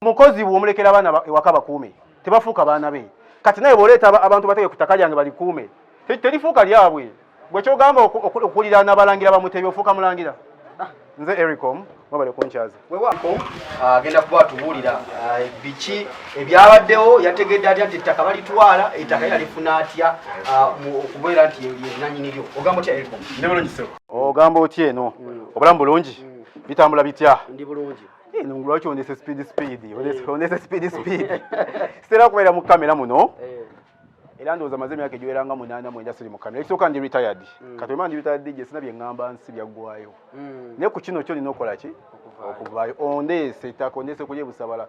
Mukozi bw'omulekera abaana ewaka bakuume tebafuuka baana be kati naye bw'oleeta abantu bateke ku ttaka lyange balikuume terifuuka lyabwe bwe kyogamba okulira n'abalangira bamutebi ofuuka mulangira nze Erycom mwabale kunkyaza wewaako agenda kuba atubuulira biki ebyabaddewo yategedde atya nti ettaka balitwala ettaka yalifuna atya okubeera nti yenanyini lyo ogamba otya Erycom ndi bulungi sebo ogamba otya eno obulamu bulungi bitambula bitya ndi bulungi lwaki onese speed sitera kubeera mu kamera muno era ndowooza maze emyaka egiweranga 8 siri mu kamera ekisooka ndi retired kati wema ndi retired gye sina bye ŋŋamba nsi byaggwayo naye ku kino kyo nina okukola ki okuvaayo ondeese ettaka ondeese kuli ebusabala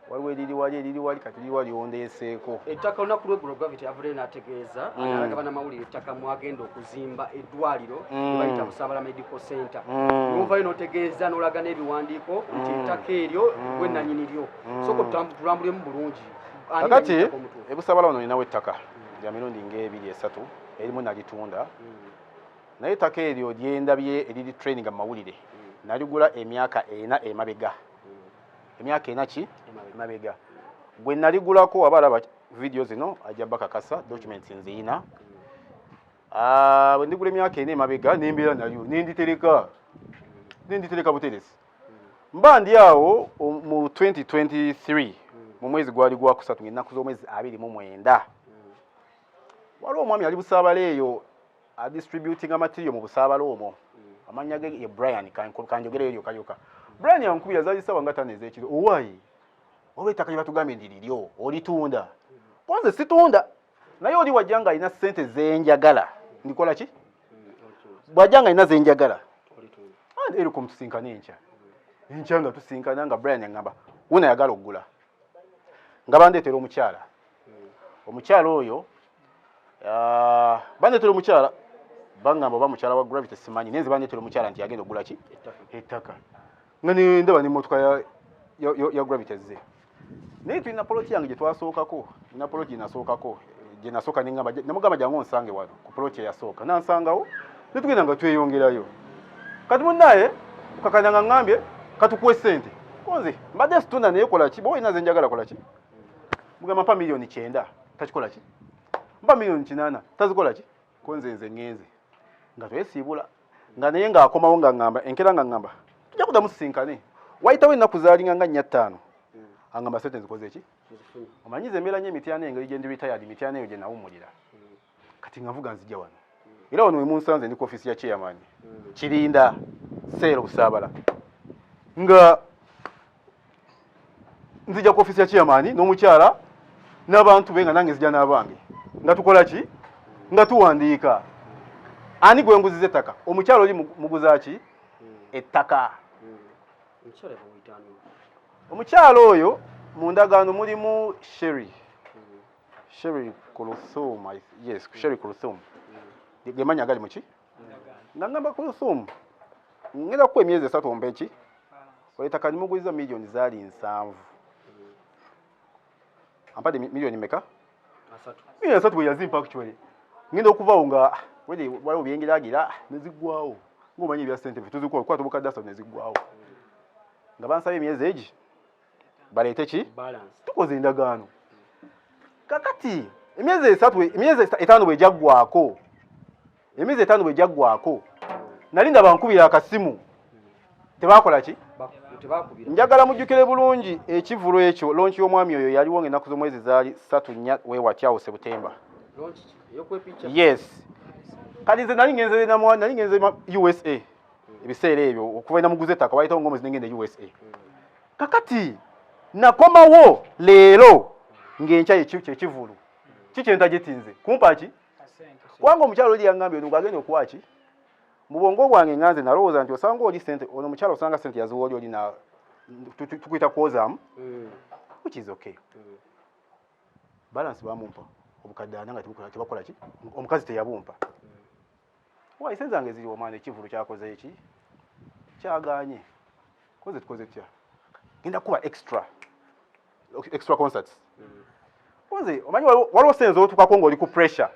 waliwo eriri wali kati liri wali ondeeseeko ettaka olunaku lweggulo gravity avuddeyo n'ategeeza alaga bannamawulire ettaka mwagenda okuzimba eddwaliro bayita Busabala medical center n'ovayo n'otegeeza n'olaga n'ebiwandiiko nti ettaka eryo gwennanyini lyo sooka tulambulemu bulungi kakati ebusabala wano ninawo ettaka lya mirundi ng'ebiri esatu erimu nalitunda naye ettaka eryo lyendabye eriri training mu mawulire naligula emyaka 4 emabega emyaka 4 ki emabega gwe naligulako waba alaba video zino ajja bakakasa documents nziina bwe ndigula emyaka 4 emabega nembeera nalyo ninditereka buteresi mba ndi awo mu 2023 mu mwezi gwali gwa kusatu ng'ennaku z'omwezi 29 waliwo omwami ali Busaabala eyo adistributinga material mu Busaabala omwo amanya ge ye Brian kanjogere eryo kayoka Brian yankubira zaali sawa nga 5 ez'ekiro owaayi olw'ettaka lye batugambye ndi liryo olitunda kwanze situunda naye oli wajjanga alina ssente zenjagala ndikola ki bwajjanga alina zenjagala Erycom tusinkana enkya nga tusinkana nga Brian yaŋŋamba wuna yagala okugula nga bandeetera omukyala oyo bandeetera omukyala baŋŋamba oba mukyala wa gravity simanyi naye nze bandeetera omukyala nti yagenda okugula ki ettaka nga ndaba n'emmotoka ya gravity ezze naye tulina poloti yange gye twasookako nina poloti gyenasookako gye nasooka namugamba jangu onsange wano ku poloti eyasooka nansangawo ne tugenda nga tweyongerayo kati munnaye kakanya nga ŋŋambye katukuwe ssente konze mbadde situna naye kola ki bw'olina ze njagala kola ki mugamba mpa miliyoni 9 takikola ki mpa miliyoni 8 tazikola ki konze nze ŋŋenze nga twesiibula nga naye ng'akomawo nga ŋŋamba enkera nga ŋŋamba tujja kudamu sisinkane wayitawo ennaku zaalinga nga 4 aŋŋamba ssente nzikoze ki omanyize embeera nnyo emityana engeri gye ndi retired emityana eyo gye nawummulira kati nga nvuga nzijja wano era wano we munsanze ndi ku ofisi ya chairman Kirinda Seero Busaabala nga nzija ku ofisi ya chairman n'omukyala n'abantu be nga nange nzija n'abange nga tukola ki nga tuwandiika ani gwe nguziza ettaka omukyala oli muguza ki ettaka omukyala oyo mu ndagaano mulimu Sherry Kulusum yes Sherry Kulusum gemanya agali muki nga ngamba Kulusum ngenda ku emyezi 3 ombe ki olettaka limuguliza miliyoni zaali 7 ampade miliyoni meka 3 miliyoni 3 bwe yazimpa actually ngenda okuvaawo nga waliwo byengeragira nezigwawo ng'omanyi ebya ssente tuzikola kwa tubukadde asatu nezigwawo nga bansaba emyezi egi baleete ki tukoze endagaano kakati emyezi 5 bwe jaggwako nalinda bankubira akasimu tebakola ki njagala mujjukire bulungi ekivulo ekyo lonchi y'omwami oyo yaliwo ng'ennaku z'omwezi zaali 3 weewatyawo Sebutemba yes kati nze nali ngenze USA ebiseera ebyo okuva namuguza ettaka wayitawo ng'omwezi nengenda USA kakati nakomawo leero ng'enkya kyekivulu kikyentagitinze kumpa ki kubanga omukyalo oli yaŋŋambye ono gwagenda okuwa ki mu bwongo bwange nganze nalowooza nti osanga oli ssente ono omukyalo osanga ssente yaziwa oli na tukuyita kwozaamu which is okay balance bamumpa obukadde 4 nga tebakola ki omukazi teyabumpa wayi senza zange ziri omwana ekivulu kyakoze eki kyaganye koze tukoze tya ngenda kuba extra concerts koze omanyi waliwo senza otukako ng'oli ku pressure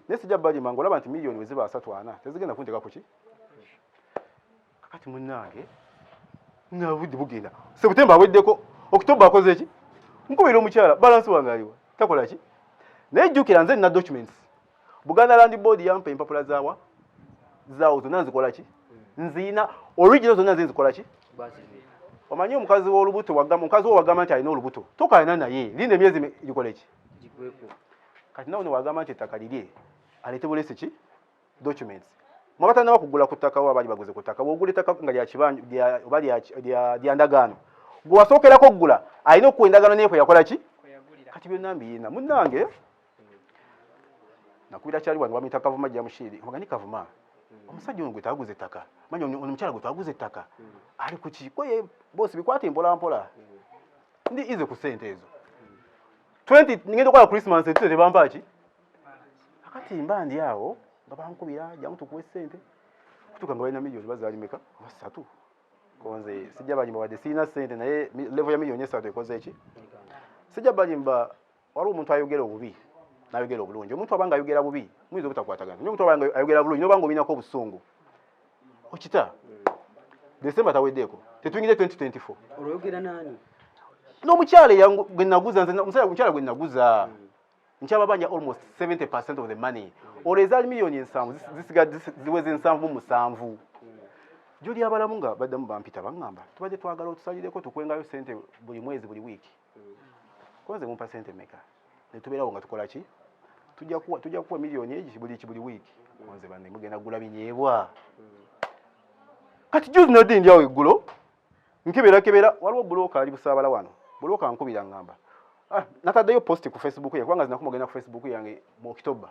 nesijja bali mango olaba nti miliyoni we ziba 3 tezigenda kunteka ku ki kakati munnange ngabudde bugenda Sebutemba aweddeko October akoze ki nkubira omukyala balance wange aliwa takola ki naye jjukira nze nina documents Buganda Land Board yampa empapula zaawo zonna nzikola ki nziina original zonna nzikola ki omanyi omukazi w'olubuto omukazi wo wagamba nti alina olubuto tokalina naye linda emyezi gikole ki kati nawe wagamba nti ettaka lirye aleete bulesi ki documents mwabatannaba kugula ku ttaka wa bali baguze ku ttaka bw'ogula ettaka nga lya kibanja oba lya ndagaano gwe wasookerako oggula alina okuwa endagaano neekwe yakola ki kati byonna mbiyina munnange nakubira kyali wange bamuyita Kavuma Jamushiri omagani Kavuma omusajja ono gwe twaguze ettaka manyi omukyala gwe twaguze ettaka ali ku kikoye boosi bikwate mpola mpola ndi ize ku ssente ezo 20 ngenda okola Christmas etute tebampa ki akati mba ndi awo nga bankubira jamu tukuwe ssente kutuka nga balina miliyoni bazalimeka basatu konze sijja balimba wadde sirina ssente naye level ya miliyoni esatu ekoze ki sijja balimba waliwo omuntu ayogera obubi n'ayogera obulungi omuntu abanga ayogera bubi muyinza obutakwatagana naye omuntu abanga ayogera bulungi n'obanga olinako obusungu okita December taweddeeko tetuyingire 2024 olwogera nani n'omukyala gwe naguza omukyala gwe naguza nkyababanja almost 70% of the money olezaali miliyoni 7 zisigadde ziweze 7 juli abalamu nga baddamu bampita baŋŋamba tubadde twagala otusalireko tukwengayo ssente buli mwezi buli wiiki konze mumpa ssente meka ne tubeerawo nga tukola ki tujja kuwa miliyoni egi buli wiiki konze banne mugenda kugula binyeebwa kati juzi nadde ndi awo eggulo nkebera waliwo bulooka ali Busaabala wano bulooka nkubira ngamba nataddeyo post ku Facebook yange kubanga zinakumugenda ku Facebook yange mu October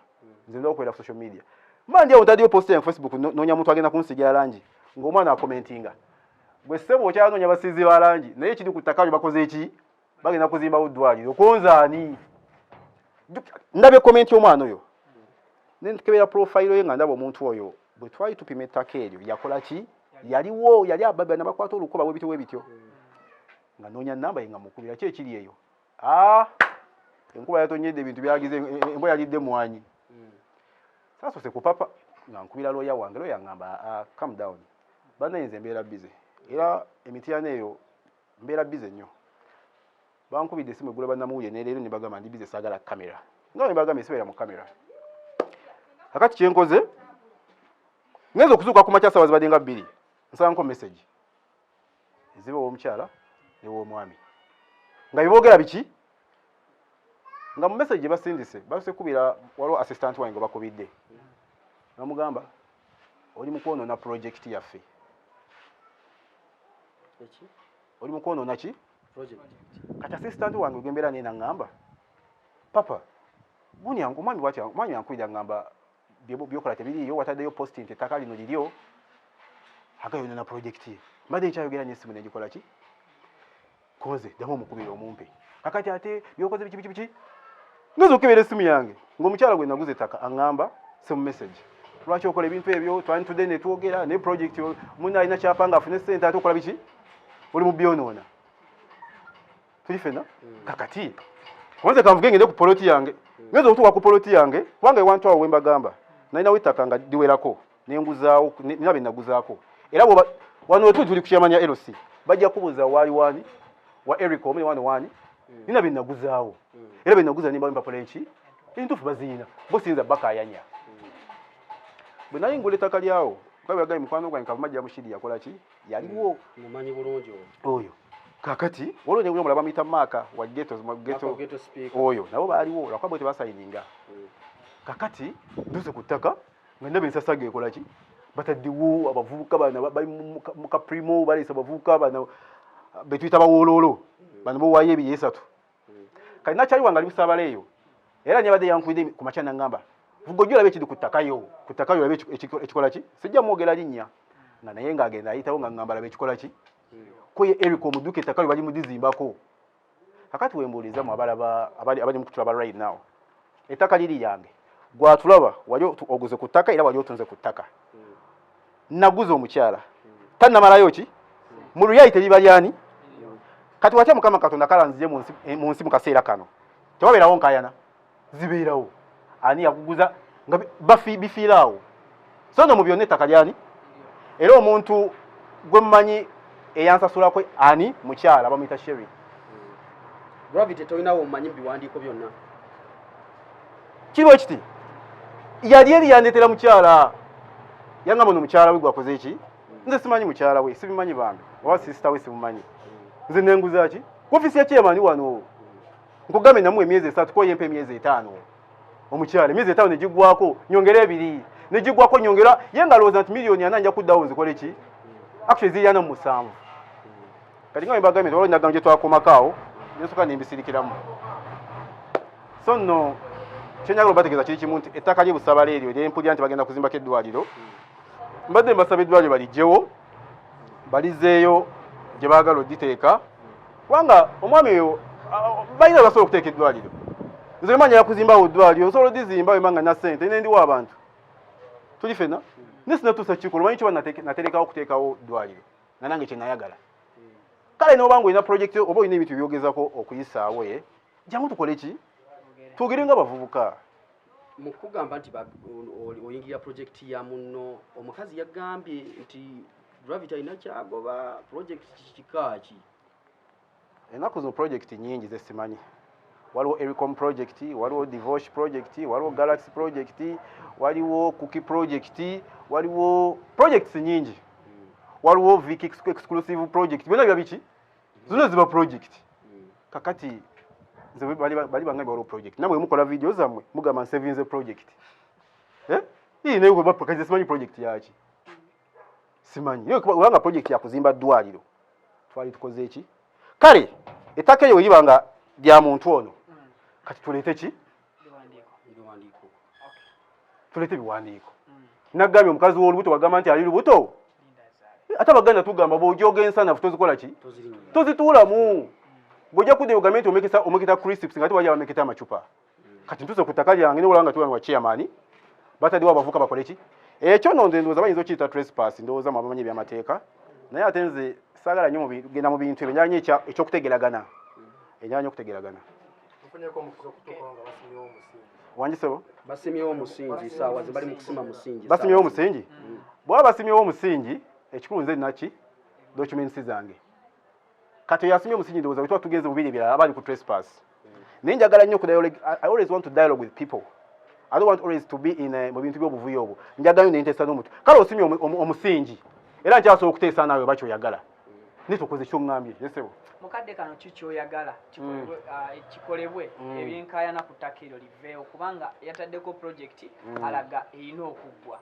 nze ndo okwera ku social media mba ndi awo ntaddeyo post yange ku Facebook noonya muntu agenda kunsigira langi ng'omwana akomentinga gwe ssebo okyanoonya basizi ba langi naye kiri ku ttaka lyo bakoze eki bagenda kuzimbawo ddwaliro konzaani ndabye komenti y'omwana oyo nekebera profile ye nga ndaba omuntu oyo bwe twali tupima ettaka eryo yakola ki yaliwo yali ababya nabakwata olukoba bwebityo nga noonya namba ye nga mukubira ki ekiri eyo enkuba yatonyedde ebintu byagize embwa yalidde mwanyi saasose ku papa nga nkubira looya wange looya ngamba calm down banayinza embeera bize era emitiana eyo mbeera bize nnyo bankubidde esimu eggula bannamawulire nereero ne bagamba ndi bize saagala kamera nga ne bagamba esibeera mu kamera akati kyenkoze ngenza okuzuuka ku makya ssaawa zibadde nga 2 nsalanko message eziba ow'omukyala new'omwami nga biboogera biki nga mu message basindise basekubira waliwo assistant wange bakubidde namugamba oli mu kwonoona project yaffe oli mu kwonoona ki kati assistant wange gwembeera naye naŋŋamba papa omwami yankwira ngamba byokola tebiriiyo wataddeyo posti nti ettaka lino liryo agayonoona project ye mbadde nkyayogera n'essimu negikola ki konze ddamu omukubira omumpe kakati ate byokoze biki ngezo okebera essimu yange ng'omukyala gwe naguze ettaka aŋŋamba se mu message lwaki okola ebintu ebyo twanditudde ne twogera ne project munna alina kyapa nga afune ssente ate okola biki oli mu byonoona tuli fena kakati wanze kanvuge ngende ku poloti yange ngezo okutuuka ku poloti yange kubanga ewantu awo wembagamba nalinawo ettaka nga diwerako nenguzaawo nina benaguzaako era wano wetu tuli kukyamanya LC bajja kubuuza waali wani wa Erycom wani nina benaguzaawo era benaguza nimba empapula enki entuufu baziina bo siyinza bakayanya bwe nali ngula ettaka lyawo kabyagaye mukwano gwange Kavuma Jamushiri yakola ki yaliwo mumanyi bulungi oyo kakati waliwo ne mulaba bamuyita maaka wa ghetto oyo nabo baaliwo lwakuba bwe tebasayininga kakati nduze ku ttaka nga ndaba ensasage ekola ki bataddiwo abavubuka bana bali mu kaprimo baleesa abavubuka bana betuyita bawooloolo bano bowaayo ebiri esatu kati nakyali wange ali Busaabala eyo era nyabadde yankwidde ku makya naŋŋamba vuga ojja olabe ekiri ku ttakayo olabe ekikola ki sijja mwogera linnya nga naye ng'agenda ayitawo nga ŋŋamba labe ekikola ki koye Erycom duka ettaka lyo bali mudizimbako kakati wembuulizamu abali mu kutulaba right now ettaka liri yange gwatulaba wali oguze ku ttaka era wali otunze ku ttaka naguze omukyala tannamalayo ki mu luyali teribalyani kati watya Mukama Katonda kalanzije mu nsi mu kaseera kano tewabeerawo nkayana zibeerawo ani yakuguza nga bifiiraawo so no mu byonna ettaka lyani era omuntu gwe mmanyi eyansasulako ani mukyala bamuyita Sherry Gravity toyinawo omanyi biwandiiko byonna. Kiriwo kiti yali eri yandetera mukyala yangamba ono mukyala we gwakoze ki nze simanyi mukyala we sibimanyi bambi oba sisita we simumanyi nze nenguza ki ku ofisi ya chairman wano nkugambe namu emyezi 3 ko yempe emyezi 5 omukyala emyezi 5 negigwako nyongera 2 negigwako nyongera yenga loza nti milioni 4 nja kuddawo nzikole ki actually ziyana mu 7 kati nga mbagambe tolo ndaganje twakomakaawo nesuka nimbisirikiramu so no chenjagalo bategeza kiri kimu nti ettaka lye Busabala eryo lyempulira nti bagenda kuzimbako eddwaliro mbadde mbasaba eddwaliro balijjewo balizeeyo gye baagala odditeeka kubanga omwami oyo balina basobola okuteeka eddwaliro nze manya yakuzimbawo eddwaliro nsobola oddizimba wemanga na ssente nendiwo abantu tuli fena nesinatuusa kikulu manyi kiba naterekawo okuteekawo eddwaliro nanange kyenayagala kale n'obanga olina projekiti oba olina ebintu byogezako okuyisaawo jangu tukole ki twogere nga bavubuka mu kugamba nti oyingira projekiti ya munno omukazi yagambye nti Gravity alina kyagoba projekiti kikaaki ennaku zino projekiti nyingi zesimanyi waliwo Erycom project waliwo Divorce project waliwo Galaxy project waliwo Kookie project waliwo projects nyingi waliwo Viki exclusive project byonna bya biki zino ziba project kakati nze bali bangabi waliwo project namwe mukola video zammwe mugamba savings project hii nayo kwa project simanyi project yaki simanyi yo kubanga project ya kuzimba ddwaliro twali tukoze eki kale ettaka eyo libanga lya muntu ono kati tulete ki biwandiiko tulete biwandiiko nagambye omukazi w'olubuto wagamba nti ali lubuto ate abaganda tugamba bw'ojooga ensanafu tozikola ki tozituulamu bw'ojja kudda ogambe nti omeketa crisps nga tewali abameketa amacupa kati ntuuse ku ttaka lyange niwolaba nga tuwana wa chairman bataddewo abavuka bakole ki ekyo no nze ndowooza bayinza okiyita trespass ndowooza mu abamanyi ebyamateeka naye ate nze saagala nnyo genda mu bintu ebyo njagala nnyo ekyokutegeragana enjagala nnyo okutegeragana Wange sebo basimyewo omusingi saawa ze bali mu kusima musingi basimyewo omusingi bwaba basimyewo omusingi ekikulu nze naki documents zange kati yasimye omusingi ndowooza bwe tuba tugenze mu biri ebirala abali ku trespass naye njagala nnyo I always want to dialogue with people. I don't want always to be in mu bintu by'obuvuyo obwo njagala nnyo nentesa n'omuntu kale osimye omusingi era nkyasobola okuteesa naawe oba kyoyagala naye tukoze ky'oŋŋambye yesebo mukadde kano kikyoyagala kikolebwe ebyenkayana ku ttaka eryo liveewo kubanga yataddeko projekiti alaga erina okuggwa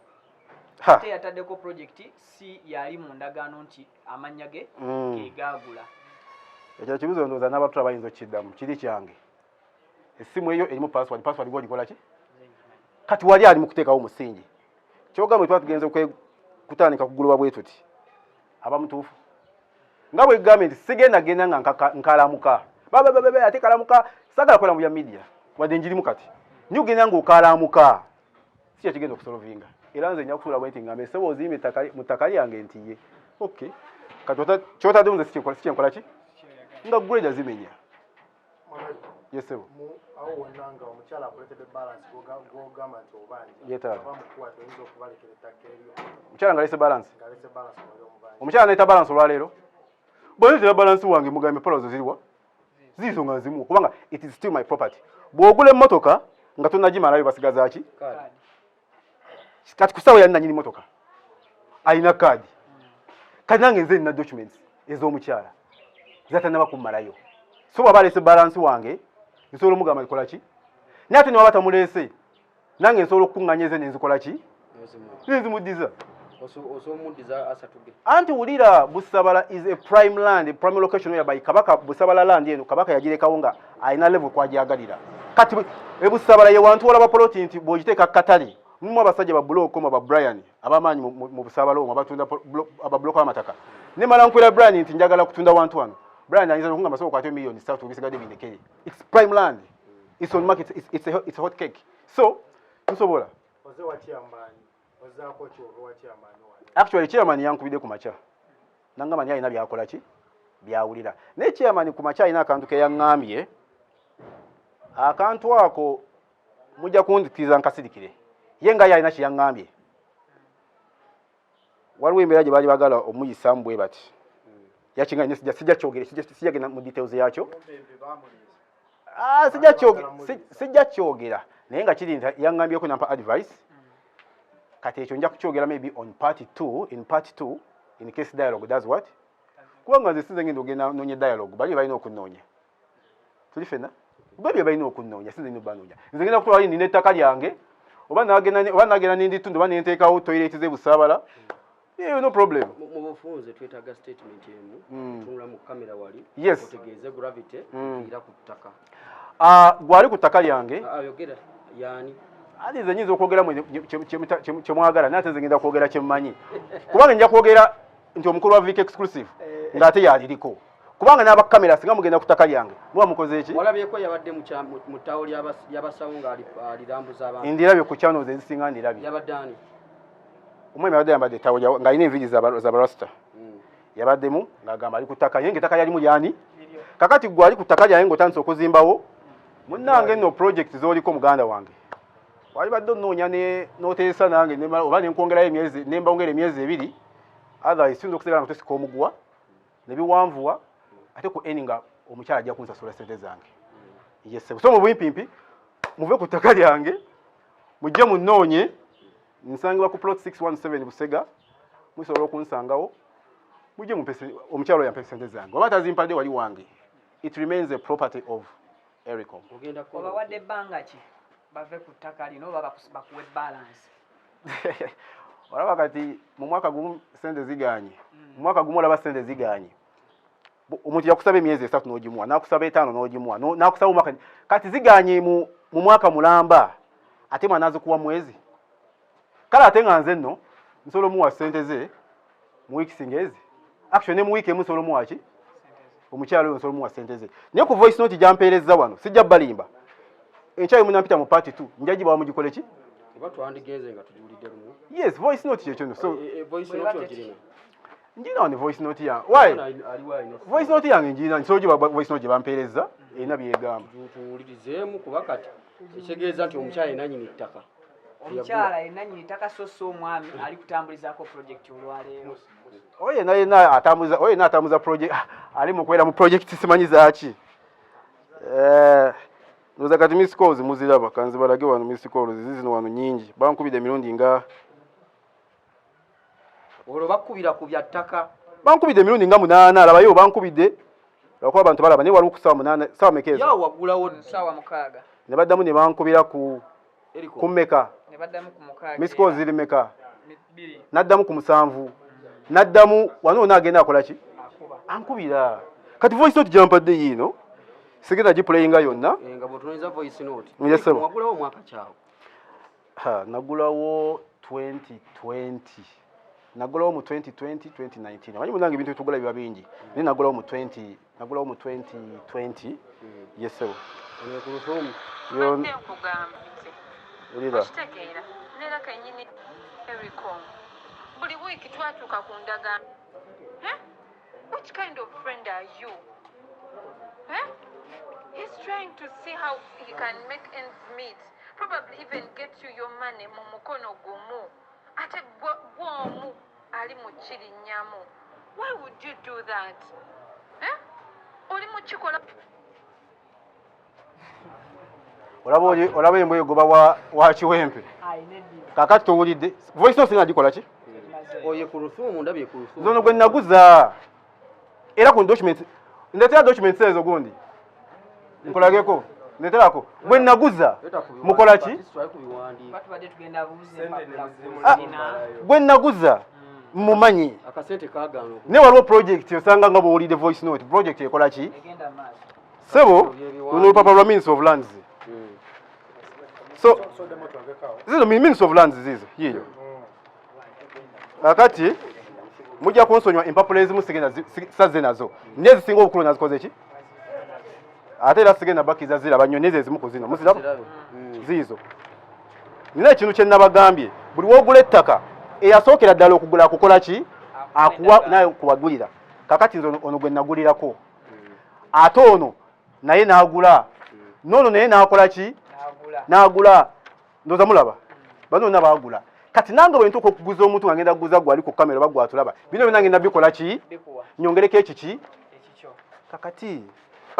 ate yataddeko projekiti si yali mu ndagaano nti amannya ge gegaagula ekyo kibuzo ndowooza n'abatula bayinza okiddamu kiri kyange essimu eyo erimu password gw'ogikola ki kati wali ali mu kuteekawo omusingi kyogamba tuba tugenze kutandika kugulwa bwe tuti aba mutuufu nga bwe gambye nti sigenda genda nga nkalamuka ate kalamuka sagala kola mu ya media wadde njirimu kati nyo genda ng'okalamuka si kyekigenda okusolovinga era nze nja kusuula bwe nti ngambe sebo ozimba mu ttaka lyange ntiye okay kati kyotadde nze si kyenkola ki nga grade zimenya yesebo awo wonna nga omukyala akuletedde balance gw'ogamba nti obanja yeetaaga bamukuwa toyinza okubalekera ettaka eryo omukyala nga alese balance ng'alese balance wali omubanja omukyala nayita balance olwaleero bw'oleetera balance wange mugambe polozo ziriwa ziizo nga nzimu kubanga it is still my property bw'ogula emmotoka nga tonnagimalayo basigaza ki kati kusawo yali nanyini motoka alina kaadi kati nange nze nina documents ez'omukyala zatannaba kummalayo so bw'aba alese balance wange nsobola omugamba ikola ki naye ate ne waba tamuleese nange nsobola okukuŋŋanya eze nenzikola ki nenzimuddiza anti wulira Busabala is a prime land, a prime location whereby kabaka Busabala land eno kabaka yagirekawo nga alina level kwagyagalira kati Busabala ye wantu olaba poloti nti bw'ogiteeka katale mumu abasajja ba buloko ba Brian abamaanyi mu Busabala omwo abatunda ababuloko amataka ne mala nkwera Brian nti njagala kutunda wantu wano Brian ayinza okungamba soko kwate million 3 bisigadde binekeye it's prime land, it's on market, it's a hot cake so nsobola oze wakyamani ozaako ki oba wakyamani actually chairman yankubidde ku makya nangamba ni alina byakola ki byawulira naye chairman ku makya alina akantu ke yaŋŋambye akantu ako mujja kundikiriza nkasirikire ye nga yalina kye yaŋŋambye waliwo embeera gye baali bagala omuyisaamu bwe bati yakinga sijja kyogere sijjagenda mu details yakyo sijja kyogera naye nga kiri nti yaŋŋambyeko nampa advice kati ekyo nja kukyogera maybe on part 2 in case dialogue does what kubanga nze sinze ngenda ogenda noonya dialogue bali balina okunoonya tuli fena bali balina okunoonya sinze ngenda banoonya nze ngenda kutwala nina ettaka lyange oba nagenda n'enditundu oba nenteekawo toilet z'ebusaabala no problem. Mu bufunze twetaaga statement emu tunula mu kamera wali otegeeze gravity ira ku ttaka. Gwali ku ttaka lyange yogera yani ate nze nyinza okwogera kye mwagala naye ate nze ngenda kwogera kye mmanyi kubanga nja kwogera nti omukulu wa VK exclusive ng'ate yaliriko kubanga n'abakamera singa mugenda ku ttaka lyange muba mukoze eki olabyeko yabadde mu ttawo lyabasawo ng'alirambuza abantu ndirabye ku channels ezisinga ndirabye yabaddaani omwami abadde yambadde ttawo ng'alina enviri za barasta yabaddemu ng'agamba ali ku ttaka naye ng'ettaka lyalimu lyani kakati gwe ali ku ttaka lyange ng'otandise okuzimbawo munnange nno project z'oliko muganda wange wali badde onoonya n'oteesa nange oba nenkwongerayo emyezi nembawongera emyezi 2 otherwise siyinza okusigala nga tosika omuguwa ne biwanvuwa ate ku eninga omukyala ajja kunsasula sente zange yese so mu bwimpimpi muve ku ttaka lyange mujje munnoonye nsangibwa ku plot 617 Busega musobola okunsangawo mujje omukyala yampe sente zange oba tazimpadde wali wange it remains a property of Erycom. Oba wadde ebbanga ki bave ku ttaka lino oba bakuwe balance olaba kati mu mwaka gumu sente ziganye mu mwaka gumu olaba sente ziganye omuntu yakusaba emyezi 3 n'ogimuwa nakusaba 5 n'ogimuwa nakusaba omwaka kati ziganye mu mwaka mulamba ate mwana azikuwa mwezi kale ate nga nze nno nsobola omuwa sente ze mu weeks ngezi action ne mu week emu nsobola omuwa ki omukyalo oyo nsobola omuwa sente ze naye ku voice note gyampeerezza wano sijja balimba enkyayo munampita mu part 2 njagibawa mugikole ki oba twandigenze nga tujuulidde lumu yes voice note kyekyo no so voice note ogirina njina ne voice note yange why voice note yange njina nsoji ba voice note bampeerezza erina byegamba tuwulirizeemu kuba kati ekitegeeza nti omukyala enanyini ttaka omukyala enanyini ttaka so omwami ali kutambulizaako project olwaleero oye na atambuza project ali mu kwera mu project simanyi zaaki noza kati miss calls muziraba kanzi balage wano miss calls zizino wano nyingi bankubide emirundi nga olwo bakkubira ku bya ttaka bankubide emirundi nga 8 alabayo bankubide lwakuba abantu balaba naye waliwo ku ssaawa 8 ssaawa mekeeza yawo waggulawo ssaawa 6 ne baddamu ne bankubira ku mmeka ne baddamu ku 6 miss calls ziri meka naddamu ku 7 naddamu wano naagenda akola ki ankubira kati voice note gyampadde yiino sigenda giplayinga yonna nga bw'otunoniza voice note wagulawo omwaka kyawo nagulawo 2020 nagulawo mu 2019 amanyi munange ebintu bitugula biba bingi naye nagulawo mu 2020 yesebo onekulusumu ulira nera kanyini Erycom buli wiki twatuuka ku ndagaano which kind of friend are you he's trying to see how he can make ends meet probably even get you your money mu mukono gumu ate gwomu ali mu kirinyamu why would you do that oli mu kikola olaba emboyo goba wa kiwempe kakati towulidde voice note nga gikola ki oye ku lusumu ndabye ku lusumu zono gwe naguza era ku document ndetera document ezo gundi nkolageko ndeterako gwe naguza mukola ki gwe naguza mumanyi akasente kagano ne waliwo project osanga nga bw'owulidde voice note project ekola ki sebo luno olupapula lwa means of lands so zizo means of lands zizo yiyo akati mujja kunsonywa empapula ezimu sigenda sazze nazo nezisinga obukulu nazikoze ki ate era sigenda bakiza ziraba nnyo nezo ezimu ku zino muziraba ziizo nina ekintu kye nabagambye buli woogula ettaka eyasookera ddala okugula akukola ki akuwa naye kuwagulira kakati nze ono gwe nagulirako ate ono naye n'agula noono naye n'akola ki n'agula ndooza mulaba bano baagula kati nange bwe ntuuka okuguza omuntu nga ngenda kuguza gwali ku kamera oba gwatulaba bino byonna ngenda bikola ki nyongereko ekiki kakati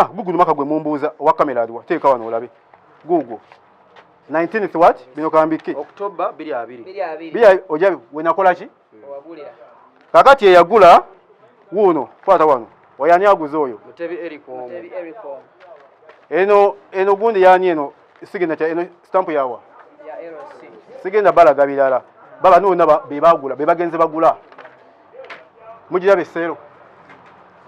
Google maka gwe mumbuuza owa kamera aliwa teeka wano olabe Google 19th what bino kambike October 22 Biri ojabe wenakola ki owagulira. kakati eyagula wuno kwata wano oyani aguze oyo Mutebi Erycom eno gundi yani eno signature eno stamp yawa ya LC. sigenda balaga birala baba nona bebagula bebagenze bagula mujirabe sero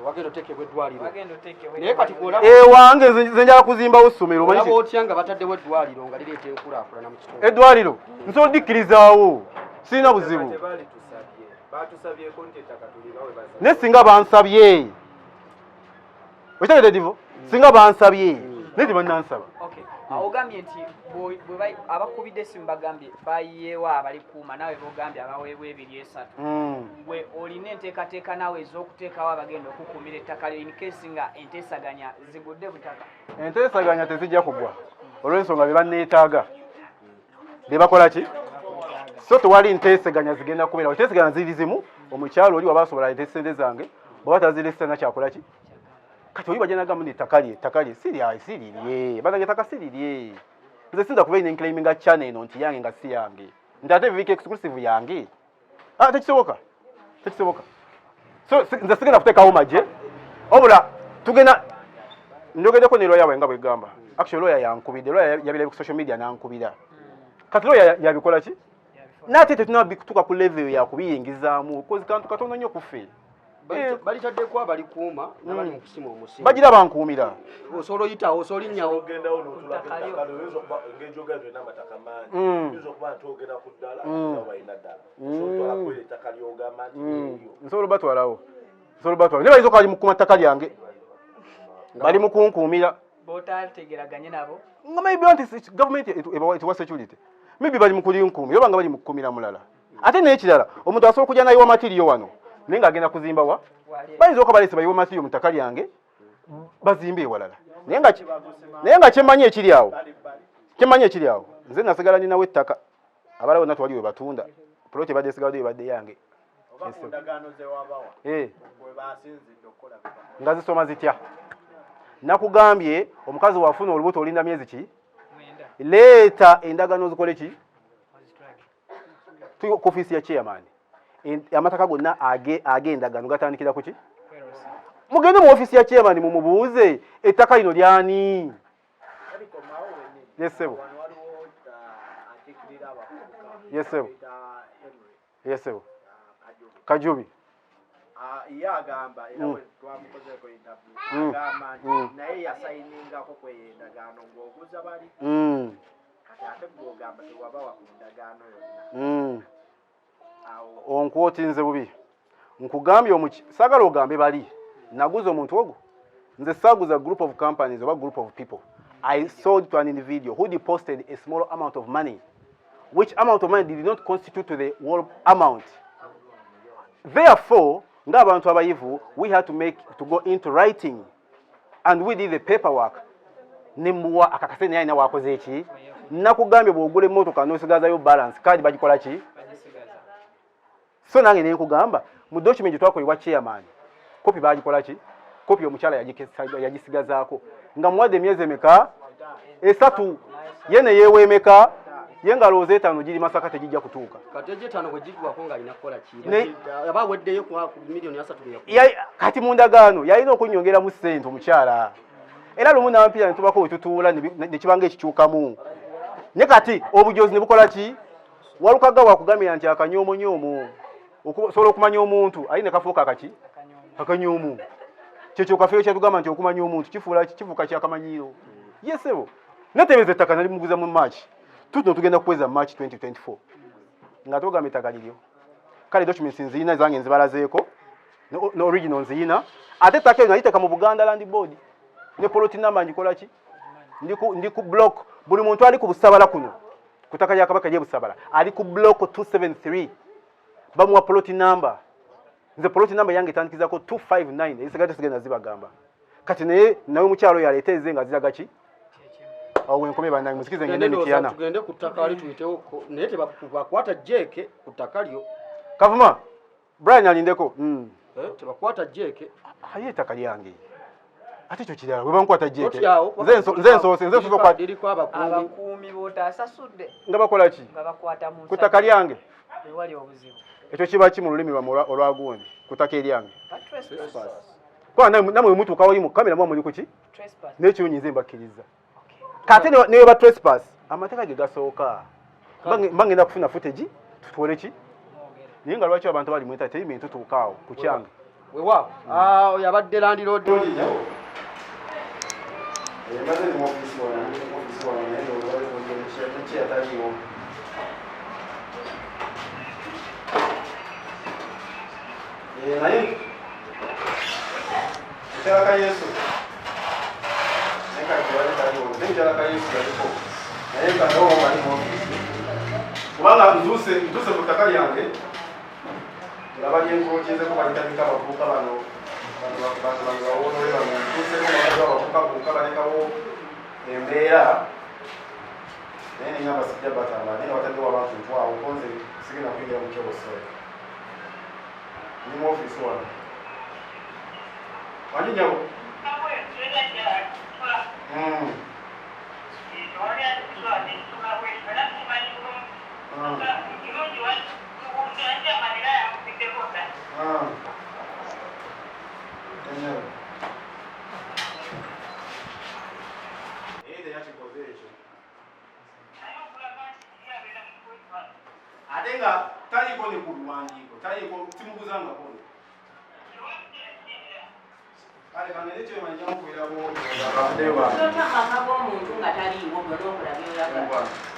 wagendo tekebwe dwaliro Bagendo tekewe. naye kati kola wange nze njala kuzimbawo essomero olaba omanyi otyanga bataddewo eddwaliro nga lireeta enkulaakulana mu kitundu eddwaliro nze odikkirizaawo sirina buzibu batusabyeko nti ettaka tulinawe ne singa bansabye okitegedde divo singa bansabye naye tebanansaba Okay. Ogambye nti bwe abakubidde essimu bagambye bayiyeewo abali kuuma nawe bogambye abaweebwa 2-3 gwe olina enteekateeka naawe ez'okuteekawo abagenda okukuumira ettaka lyo in case nga enteesaganya zigudde butaka. enteesaganya tezijja kugwa olw'ensonga bye banneetaaga bye bakola ki so tewali nteesaganya zigenda kubeera enteesaganya ziri zimu omukyalo oli waba asobola aleeta sente zange bwaba tazirese nakyakola ki kati oli bajanagamu nettakali sirirye banage ettaka sirirye nze sinza kuba nenclaiminga channel eno nti yange nga si yange nti ate vk exclusive yange tekisoboka so nze sigenda kuteekawo magye obula tugenda njogeddeko ne lawyer nga bwegamba actually lawyer yankubidde lawyer yabira ku social media nankubira kati lawyer yabikola ki nate tetunabituka ku level yakubiyingizaamu kozi kantu katono nnyo kuffe balitaddeko abalikuuma nabali mu kusima omusingo bagira bankuumira osobola oyitawo osobola nnyawo ogendawo n'otulaga ettaka lyo oyinza okuba ng'enjoga zonna amataka mangi oyinza okuba nti ogenda ku ddala nga balina ddala sootwala kwera ettaka ly'ogamba nti eyo nsobola obatwalawo ne bayinza okuba bali mu kukuuma ttaka lyange bali mu kunkuumira Bootategeraganye nabo. nga maybe nti gavumenti etuwa security maybe bali mu kulinkuumira oba nga bali mu kukuumira mulala ate n'ekirala omuntu asobola okujja nayiwa matiriyo wano naye ng'agenda kuzimba wa bayinza okuba balese bayiwa matiriyo mu ttaka lyange bazimbe ewalala naye nga kyemmanyi ekiri awo nze nasigala ninawo ettaka abala bonna twali we batunda puloti ebadde esigaladde ebadde yange nga zisoma zitya nakugambye omukazi wafuna olubuto olinda myezi ki leeta endagaano zikole ki tuli ku ofiisi ya chairman amataka gonna ag'endagaano gatandikira ku ki mugende mu ofiisi ya chairman mumubuuze ettaka lino lyani yesebo Kajubi ye agamba era bwe twamukozeeko interview agamba nti naye yasayiningako kweyendagaano ng'oguza bali kati ate gwogamba tewabawa ku ndagaano yonna onkwotinze bubi nkugambye saagala ogambe bali naguza omuntu ogwo nze saaguza group of companies oba group of people I sold to an individual who deposited a small amount of money which amount of money did not constitute to the whole amount. Therefore, ng'abantu abayivu, we had to go into writing, and we did the paperwork. Nemuwa akakase naye na wakoze eki nakugambye bwogula emmotoka n'osigazayo balance kadi bagikola ki so nange ne nkugamba mu document twakolebwa chairman kopi bagikola ki kopi omukyala yagisigazaako nga muwadde emyezi emeka esatu ye ne yeeweemeka ye ngalowooza etaano giri Masaka tegijja kutuuka kati etaano bwe gigwako ng'alina kukola ki aba aweddeyo ku miliyoni 3 kati mu ndagaano yalina okunyongeramu ssente omukyala era lumu nampira ne tubako we tutuula ne kibanga ekikyukamu ne kati obujozi ne bukola ki walukaga wakugambira nti akanyoomonyomo okusobola okumanya omuntu alina kafuuka akanyoomo kyekyo kafeero kyatugamba nti okumanya omuntu kifuuka kyakamanyiiro yesebo netebeza ettaka nali muguza mu March tuno tugenda kuweza March 2024 nga togamba ettaka liryo kale documents nziyina zange nzibalazeeko no original nziyina ate ettaka eryo naliteka mu Buganda Land Board ne poloti number njikola ki ndi ku block buli muntu ali ku Busabala kuno ku ttaka lya Kabaka lye Busabala ali ku block 273 bamuwa poloti number nze poloti number yange etandikizako 259 esigadde sigenda zibagamba kati naye mukyalo yaleeteze nga ziraga ki awo enkome bandange musikize ngende mikiyana tugende ku ttaka ali tuyitewo naye tebakwata jeke ku ttaka lyo Kavuma Brian alindeko tebakwata jeke aye ettaka lyange ate ekyo kirala bwe bankwata jeke Otyawo, nze nsoose kwa liriko abakuumi abakuumi b'otaasasudde nga bakola ki nga bakwata mu ku ttaka lyange ewali obuzibu ekyo kiba ki mu lulimi lwammwe olwagundi ku ttaka eryange kuba namwe bwe mutuuka wali mu kamera muba muli ku ki n'ekirungi nze mbakkiriza kate newe ba trespass amateeka ge gasooka mba ngenda kufuna footage tutwole ki naye nga lwaki abantu bali mu entertainment tutuuka awo ku kyange weewaawo oyo abadde landiroodi naye mukyalaka yesu mukyalaka yesu yaliko naye nga nawoalimu kubanga ntuuse ku ttaka lyange laba lyenkokyezeko balitandika abavubuka bano bawonole bano ntuuseko abavubuka balekawo embeera naye nengamba sijja batamba naye wataddewo abantu ntwawo konze sigenda kuyingira mu kyobosoya ni mu ofisi wano wanyinyabo ate nga taliko ne ku biwandiiko taliko timuguzangako kale kangere kyo manya okubeerako omuntu nga taliiwo bwe n'okola by'oyagala